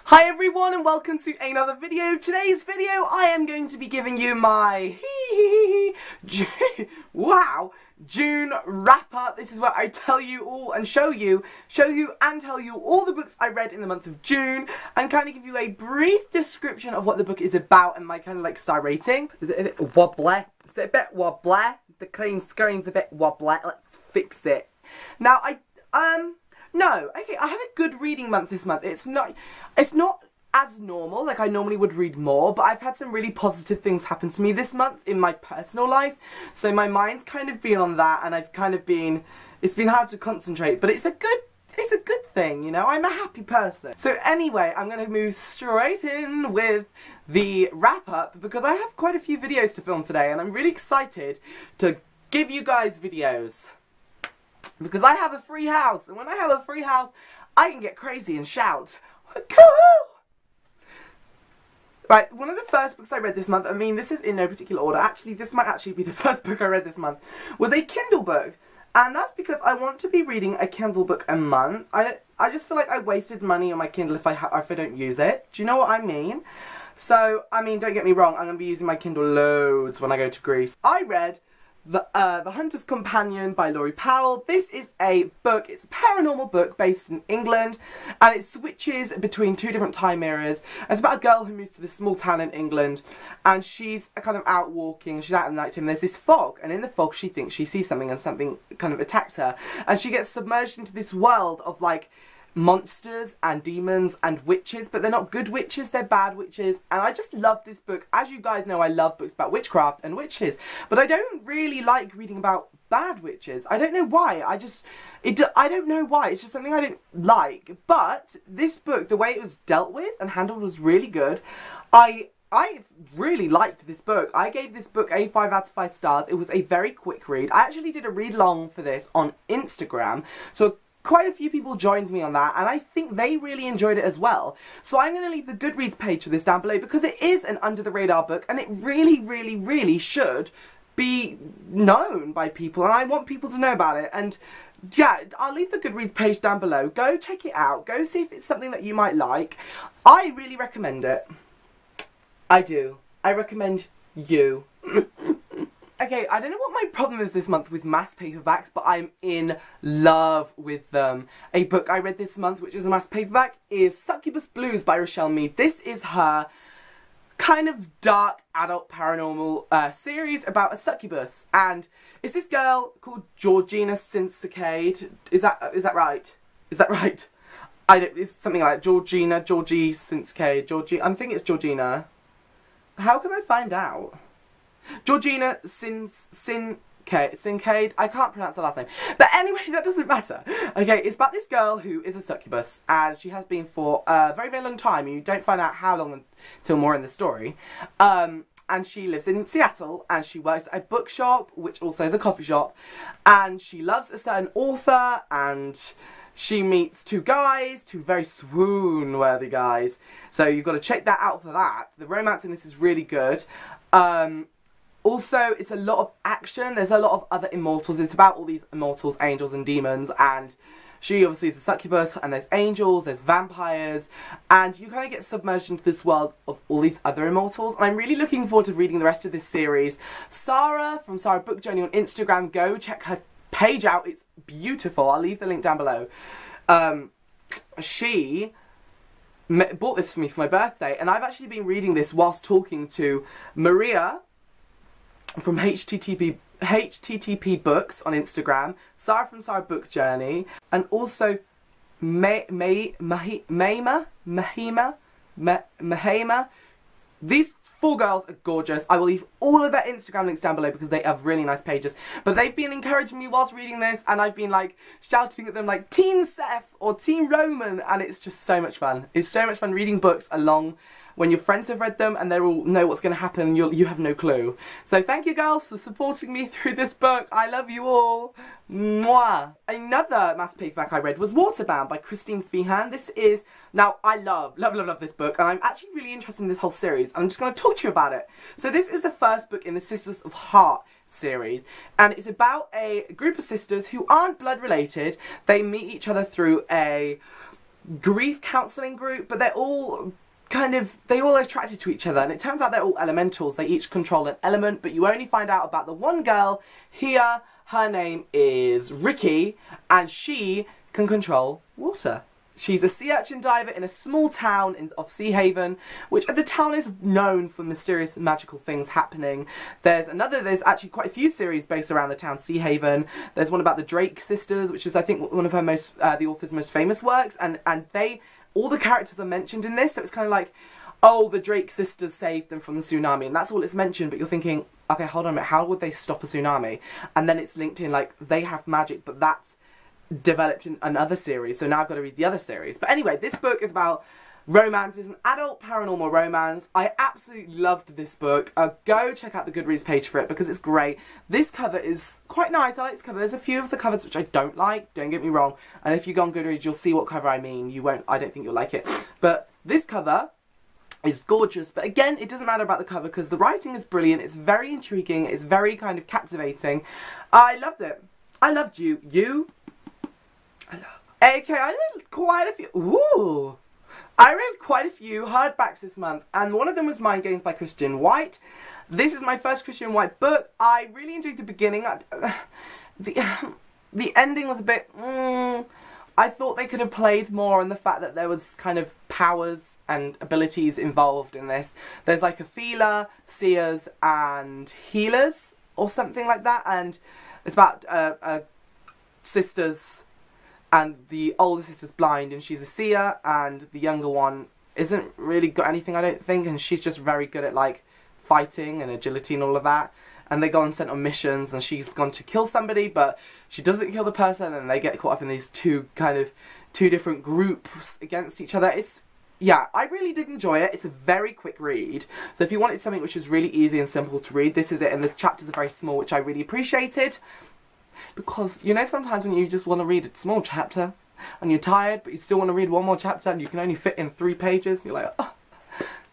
Hi everyone and welcome to another video. Today's video I am going to be giving you my June wrap up. This is where I tell you all and show you and tell you all the books I read in the month of June and kind of give you a brief description of what the book is about and my kind of like star rating. Is it a bit wobbly? Is it a bit wobbly? The clean screen's a bit wobbly. Let's fix it. Now no, okay, I had a good reading month this month. It's not as normal, like I normally would read more, but I've had some really positive things happen to me this month in my personal life. So my mind's kind of been on that and I've kind of been, it's been hard to concentrate, but it's a good thing, you know, I'm a happy person. So anyway, I'm going to move straight in with the wrap up because I have quite a few videos to film today and I'm really excited to give you guys videos. Because I have a free house, and when I have a free house, I can get crazy and shout. Right, one of the first books I read this month, I mean this is in no particular order, actually this might actually be the first book I read this month, was a Kindle book. And that's because I want to be reading a Kindle book a month. I just feel like I wasted money on my Kindle if I don't use it. Do you know what I mean? So, I mean, don't get me wrong, I'm going to be using my Kindle loads when I go to Greece. I read The Hunter's Companion by Laurie Powell. This is a book, it's a paranormal book based in England and it switches between two different time eras. It's about a girl who moves to this small town in England and she's kind of out walking, she's out at night time, there's this fog and in the fog she thinks she sees something and something kind of attacks her and she gets submerged into this world of like monsters and demons and witches, but they're not good witches, they're bad witches, and I just love this book. As you guys know, I love books about witchcraft and witches, but I don't really like reading about bad witches. I don't know why, I don't know why, it's just something I don't like, but this book, the way it was dealt with and handled was really good. I really liked this book. I gave this book a 5 out of 5 stars. It was a very quick read. I actually did a read along for this on Instagram, so quite a few people joined me on that and I think they really enjoyed it as well. So I'm going to leave the Goodreads page for this down below because it is an under the radar book and it really should be known by people and I want people to know about it. And yeah, I'll leave the Goodreads page down below. Go check it out. Go see if it's something that you might like. I really recommend it. I do. I recommend you. Okay, I don't know what my problem is this month with mass paperbacks, but I'm in love with them. A book I read this month, which is a mass paperback, is Succubus Blues by Rochelle Mead. This is her kind of dark adult paranormal series about a succubus, and it's this girl called Georgina Sincicade. Is that right? Is that right? It's something like Georgie Sincicade, I think it's Georgina. How can I find out? Georgina Sincicade, I can't pronounce the last name, but anyway, that doesn't matter. Okay, it's about this girl who is a succubus, and she has been for a very long time. You don't find out how long until more in the story. And she lives in Seattle, and she works at a bookshop, which also is a coffee shop, and she loves a certain author, and she meets two guys, two very swoon-worthy guys, so you've got to check that out for that. The romance in this is really good. Also, it's a lot of action, there's a lot of other immortals, it's about all these immortals, angels and demons, and she obviously is a succubus, and there's angels, there's vampires, and you kind of get submerged into this world of all these other immortals, and I'm really looking forward to reading the rest of this series. Sarah, from Sarah Book Journey on Instagram, go check her page out, it's beautiful, I'll leave the link down below. She bought this for me for my birthday, and I've actually been reading this whilst talking to Maria from HTTP Books on Instagram, Sarah from Sarah Book Journey, and also Mahima. These 4 girls are gorgeous. I will leave all of their Instagram links down below because they have really nice pages. But they've been encouraging me whilst reading this, and I've been like shouting at them like Team Seth or Team Roman, and it's just so much fun. It's so much fun reading books along when your friends have read them and they all know what's going to happen, you have no clue. So thank you girls for supporting me through this book. I love you all. Mwah. Another mass paperback I read was Waterbound by Christine Feehan. This is, now I love this book, and I'm actually really interested in this whole series. I'm just going to talk to you about it. So this is the first book in the Sisters of Heart series, and it's about a group of sisters who aren't blood related. They meet each other through a grief counselling group, but they're all they all attracted to each other, and it turns out they're all elementals. They each control an element, but you only find out about the one girl here. Her name is Ricky, and she can control water. She's a sea urchin diver in a small town of Sea Haven, which the town is known for mysterious and magical things happening. There's actually quite a few series based around the town Sea Haven. There's one about the Drake sisters, which is I think one of her the author's most famous works, and all the characters are mentioned in this, so it's kind of like, oh, the Drake sisters saved them from the tsunami, and that's all it's mentioned, but you're thinking, okay, hold on a minute, how would they stop a tsunami? And then it's linked in, like, they have magic, but that's developed in another series, so now I've got to read the other series. But anyway, this book is about romance. It's an adult paranormal romance. I absolutely loved this book. Go check out the Goodreads page for it, because it's great. This cover is quite nice. I like this cover. There's a few of the covers which I don't like, don't get me wrong, and if you go on Goodreads you'll see what cover I mean. I don't think you'll like it. But this cover is gorgeous, but again, it doesn't matter about the cover because the writing is brilliant. It's very intriguing. It's very kind of captivating. I loved it. I loved you. Okay, I read quite a few. Ooh, I read quite a few hardbacks this month, and one of them was Mind Games by Christian White. This is my first Christian White book. I really enjoyed the beginning. The ending was a bit. I thought they could have played more on the fact that there was kind of powers and abilities involved in this. There's like a feeler, seers, and healers, or something like that, and it's about sisters, and the older sister's blind and she's a seer, and the younger one isn't really got anything, I don't think, and she's just very good at like fighting and agility and all of that. And they go and sent on missions, and she's gone to kill somebody, but she doesn't kill the person, and they get caught up in these two different groups against each other. Yeah, I really did enjoy it. It's a very quick read. So if you wanted something which is really easy and simple to read, this is it. And the chapters are very small, which I really appreciated. Because, you know, sometimes when you just want to read a small chapter, and you're tired, but you still want to read one more chapter, and you can only fit in 3 pages, you're like, oh.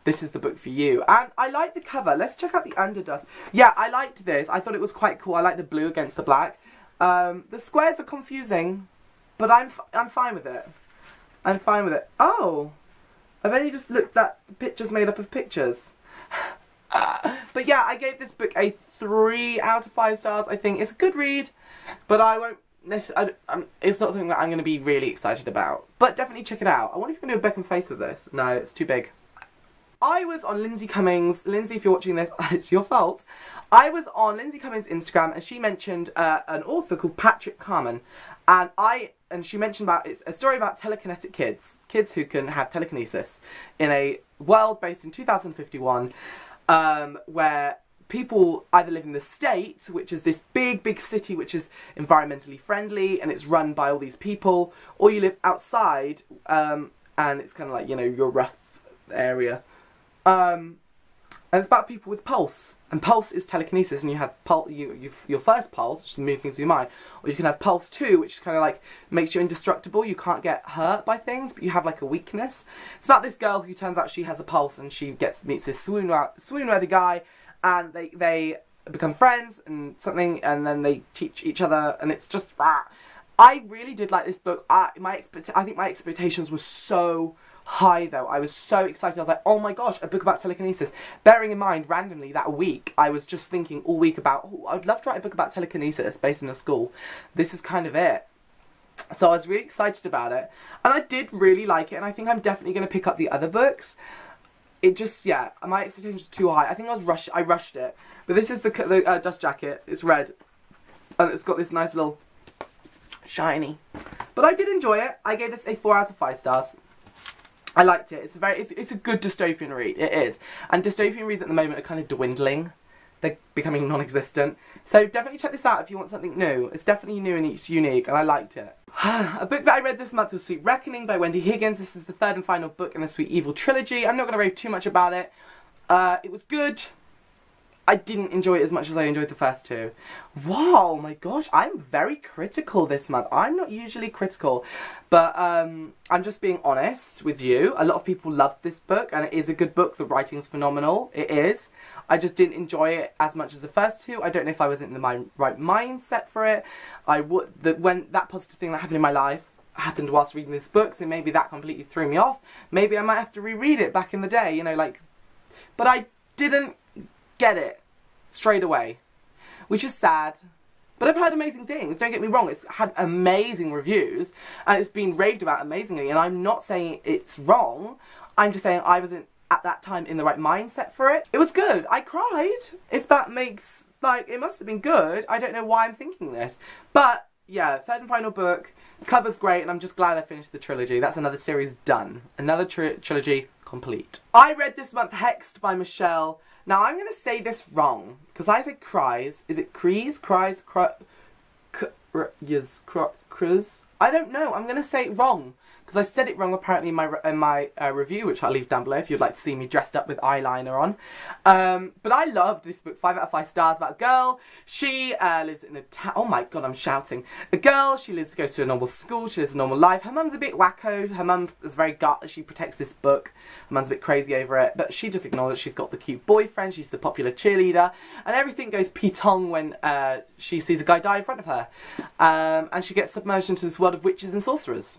This is the book for you. And I like the cover. Let's check out the Underdust. Yeah, I liked this. I thought it was quite cool. I like the blue against the black. The squares are confusing, but I'm fine with it. I'm fine with it. Oh, I've only just looked at the pictures made up of pictures. But yeah, I gave this book a 3 out of 5 stars. I think it's a good read, but I won't necessarily. It's not something that I'm going to be really excited about. But definitely check it out. I wonder if you can do a Beckham face with this. No, it's too big. I was on Lindsay Cummings. Lindsay, if you're watching this, it's your fault. I was on Lindsay Cummings' Instagram, and she mentioned an author called Patrick Carman, and she mentioned about it's a story about telekinetic kids who can have telekinesis in a world based in 2051, where people either live in the States, which is this big city which is environmentally friendly and it's run by all these people, or you live outside, and it's kind of like, you know, your rough area. And it's about people with pulse, and pulse is telekinesis, and you have your first pulse, which is moving things through your mind, or you can have pulse 2, which kind of like makes you indestructible. You can't get hurt by things, but you have like a weakness. It's about this girl who turns out she has a pulse, and she meets this swoon-worthy guy, and they become friends and something, and then they teach each other, and it's just I really did like this book. I think my expectations were so high though. I was so excited. I was like, oh my gosh, a book about telekinesis. Bearing in mind, randomly that week, I was just thinking all week about, oh, I'd love to write a book about telekinesis based in a school. This is kind of it. So I was really excited about it, and I did really like it, and I think I'm definitely going to pick up the other books. It just, yeah, my expectations were too high. I think I rushed it. But this is the dust jacket. It's red, and it's got this nice little shiny. But I did enjoy it. I gave this a 4 out of 5 stars. I liked it. It's a good dystopian read. It is. And dystopian reads at the moment are kind of dwindling. They're becoming non-existent. So definitely check this out if you want something new. It's definitely new and it's unique, and I liked it. A book that I read this month was Sleepless Reckoning by Wendy Higgins. This is the 3rd and final book in the Sweet Evil trilogy. I'm not going to rave too much about it. It was good. I didn't enjoy it as much as I enjoyed the first 2. Wow, my gosh, I'm very critical this month. I'm not usually critical, but I'm just being honest with you. A lot of people loved this book, and it is a good book. The writing's phenomenal. It is. I just didn't enjoy it as much as the first 2. I don't know if I wasn't in the right mindset for it. When that positive thing that happened in my life happened whilst reading this book, so maybe that completely threw me off. Maybe I might have to reread it back in the day, you know, like... But I didn't get it straight away, which is sad. But I've heard amazing things, don't get me wrong, it's had amazing reviews, and it's been raved about amazingly, and I'm not saying it's wrong, I'm just saying I wasn't at that time in the right mindset for it. It was good, I cried, if that makes, like, it must have been good, I don't know why I'm thinking this. But, yeah, third and final book, cover's great, and I'm just glad I finished the trilogy. That's another series done. Another trilogy complete. I read this month Hexed by Michelle. Now, I'm going to say this wrong, because I said cries. Is it crees? Cries? Yes, cries? I don't know. I'm going to say it wrong, because I said it wrong apparently in my review, which I'll leave down below if you'd like to see me dressed up with eyeliner on. But I loved this book. 5 out of 5 stars, about a girl. She lives in a town. Oh my god, I'm shouting. A girl, she goes to a normal school, she lives a normal life. Her mum's a bit wacko. Her mum is very gut. She protects this book. Her mum's a bit crazy over it, but she just ignores it. She's got the cute boyfriend, she's the popular cheerleader, and everything goes pitong when she sees a guy die in front of her. And she gets submerged into this world of witches and sorcerers.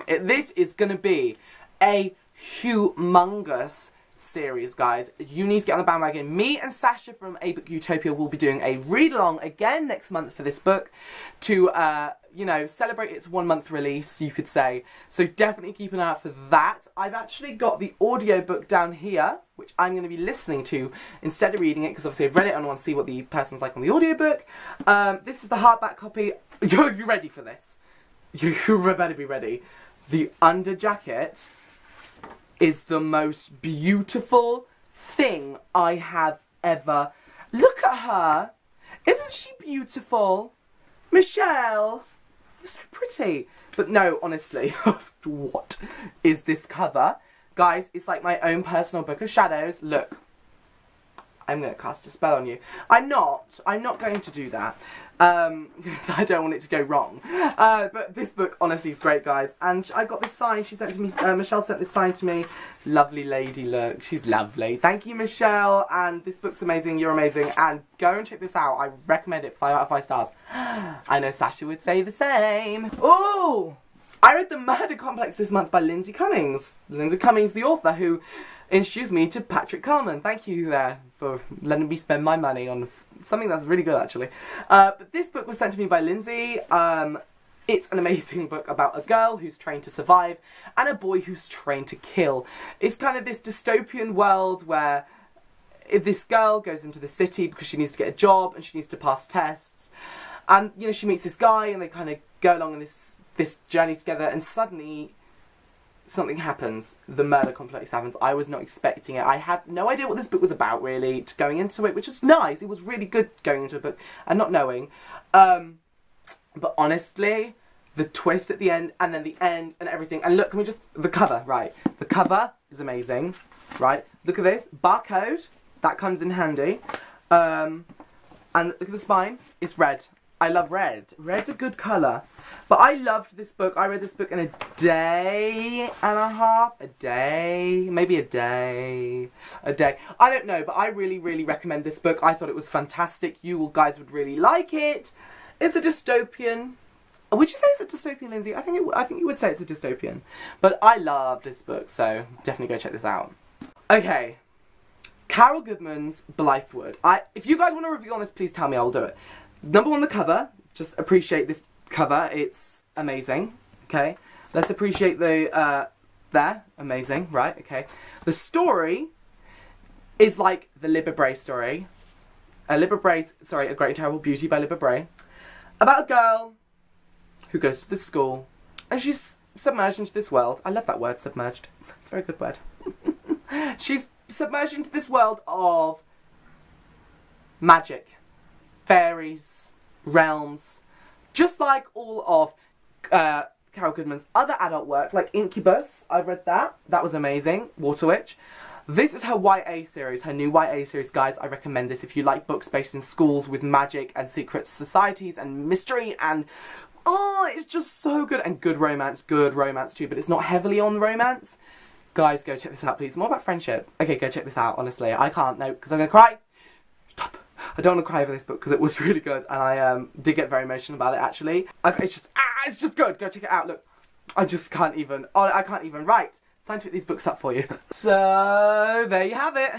This is going to be a humongous series, guys. You need to get on the bandwagon. Me and Sasha from A Book Utopia will be doing a read-along again next month for this book to, you know, celebrate its 1-month release, you could say. So definitely keep an eye out for that. I've actually got the audiobook down here, which I'm going to be listening to instead of reading it, because obviously I've read it and I want to see what the person's like on the audiobook. This is the hardback copy. You ready for this? You better be ready. The under jacket is the most beautiful thing I have ever... Look at her! Isn't she beautiful? Michelle! You're so pretty! But no, honestly, what is this cover? Guys, it's like my own personal book of shadows. Look. I'm going to cast a spell on you. I'm not going to do that. Because I don't want it to go wrong. But this book, honestly, is great, guys. And I got this sign. She sent it to me. Michelle sent this sign to me. Lovely lady, look. She's lovely. Thank you, Michelle. And this book's amazing. You're amazing. And go and check this out. I recommend it. 5 out of 5 stars. I know Sasha would say the same. Oh! I read The Murder Complex this month by Lindsay Cummings. Lindsay Cummings, the author, who introduced me to Patrick Carman. Thank you there for letting me spend my money on something that's really good, actually. But this book was sent to me by Lindsay. It's an amazing book about a girl who's trained to survive and a boy who's trained to kill. It's kind of this dystopian world where if this girl goes into the city because she needs to get a job and she needs to pass tests. And, you know, she meets this guy and they kind of go along on this journey together, and suddenly something happens. The murder complex happens. I was not expecting it. I had no idea what this book was about, really, going into it, which was nice. It was really good going into a book and not knowing. But honestly, the twist at the end, and then the end, and everything. And look, can we just... The cover, right. The cover is amazing, right. Look at this. Barcode. That comes in handy. And look at the spine. It's red. I love red. Red's a good colour. But I loved this book. I read this book in a day and a half. A day? Maybe a day. A day. I don't know, but I really, really recommend this book. I thought it was fantastic. You guys would really like it. It's a dystopian. Would you say it's a dystopian, Lindsay? I think you would say it's a dystopian. But I loved this book, so definitely go check this out. Okay. Carol Goodman's Blythe. If you guys want a review on this, please tell me. I'll do it. Number 1, the cover. Just appreciate this cover. It's amazing. Okay. Let's appreciate the, there. Amazing. Right. Okay. The story is like the Libba Bray story. A Great and Terrible Beauty by Libba Bray. About a girl who goes to this school and she's submerged into this world. I love that word, submerged. It's a very good word. She's submerged into this world of magic. Fairies, realms, just like all of Carol Goodman's other adult work, like Incubus. I've read that. That was amazing. Water Witch. This is her YA series, her new YA series, guys. I recommend this if you like books based in schools with magic and secret societies and mystery and... Oh, it's just so good. And good romance too, but it's not heavily on romance. Guys, go check this out, please. More about friendship. Okay, go check this out, honestly. I can't, no, because I'm going to cry. Stop. I don't want to cry over this book because it was really good, and I did get very emotional about it actually. It's just good. Go check it out. Look, I just can't even. I can't even write. It's time to pick these books up for you. So there you have it.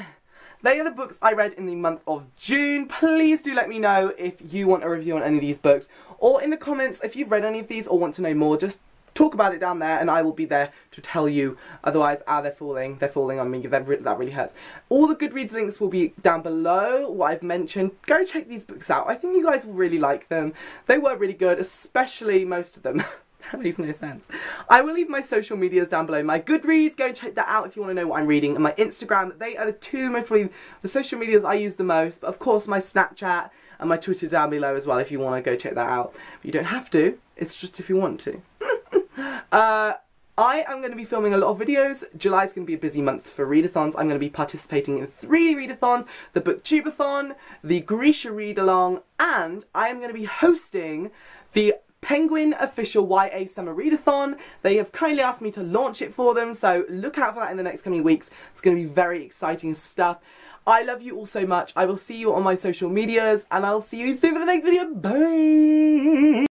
They are the books I read in the month of June. Please do let me know if you want a review on any of these books, or in the comments if you've read any of these or want to know more. Just talk about it down there and I will be there to tell you. Otherwise, they're falling on me. That really hurts. All the Goodreads links will be down below what I've mentioned. Go check these books out. I think you guys will really like them. They were really good, especially most of them. That makes no sense. I will leave my social medias down below. My Goodreads, go check that out if you want to know what I'm reading, and my Instagram. They are the two the social medias I use the most, but of course my Snapchat and my Twitter down below as well if you want to go check that out. But you don't have to, it's just if you want to. I am going to be filming a lot of videos. July is going to be a busy month for readathons. I'm going to be participating in 3 readathons, the Booktubeathon, the Grisha read-along, and I am going to be hosting the Penguin official YA Summer Readathon. They have kindly asked me to launch it for them, so look out for that in the next coming weeks. It's going to be very exciting stuff. I love you all so much. I will see you on my social medias, and I'll see you soon for the next video. Bye!